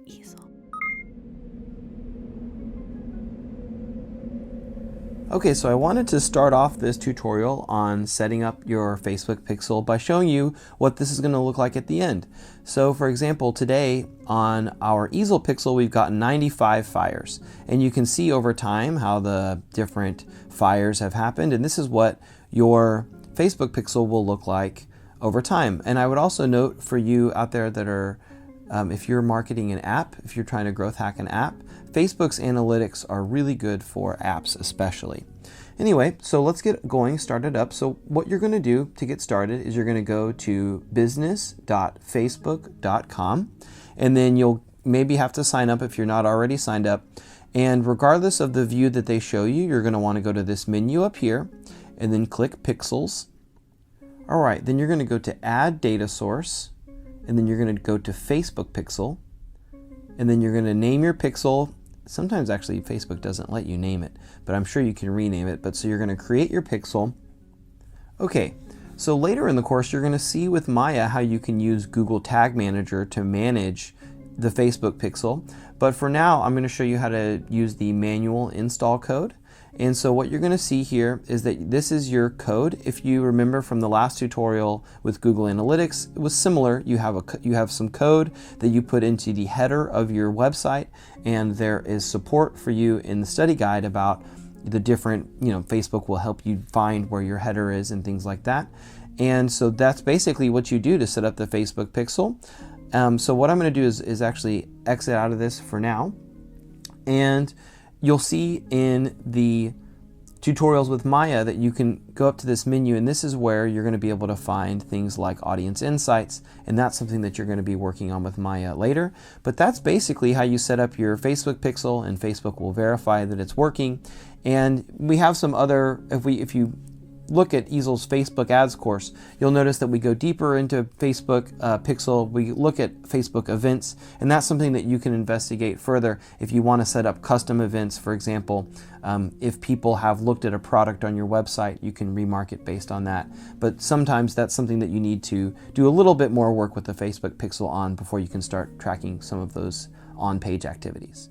easel. Okay, so I wanted to start off this tutorial on setting up your Facebook pixel by showing you what this is going to look like at the end. So for example, today on our easel pixel, we've got 95 fires, and you can see over time how the different fires have happened, and this is what your Facebook pixel will look like over time. And I would also note for you out there that are if you're marketing an app, if you're trying to growth hack an app, Facebook's analytics are really good for apps especially. Anyway, so let's get going, started up. So what you're going to do to get started is you're going to go to business.facebook.com, and then you'll maybe have to sign up if you're not already signed up. And regardless of the view that they show you, you're going to want to go to this menu up here and then click Pixels. All right, then you're going to go to Add Data Source, and then you're going to go to Facebook Pixel, and then you're going to name your pixel. Sometimes actually Facebook doesn't let you name it, but I'm sure you can rename it. But so you're going to create your pixel. Okay, so later in the course you're going to see with Maya how you can use Google Tag Manager to manage the Facebook pixel. But for now I'm going to show you how to use the manual install code. And so what you're going to see here is that this is your code. If you remember from the last tutorial with Google Analytics, it was similar. You have some code that you put into the header of your website, and there is support for you in the study guide about the different, Facebook will help you find where your header is and things like that. And so that's basically what you do to set up the Facebook pixel. So what I'm going to do is actually exit out of this for now, and you'll see in the tutorials with Maya that you can go up to this menu, and this is where you're going to be able to find things like audience insights, and that's something that you're going to be working on with Maya later. But that's basically how you set up your Facebook pixel, and Facebook will verify that it's working. And we have some other, if you look at Easel's Facebook ads course, you'll notice that we go deeper into Facebook pixel. We look at Facebook events, and that's something that you can investigate further if you want to set up custom events. For example, if people have looked at a product on your website, you can remarket based on that. But sometimes that's something that you need to do a little bit more work with the Facebook pixel on before you can start tracking some of those on-page activities.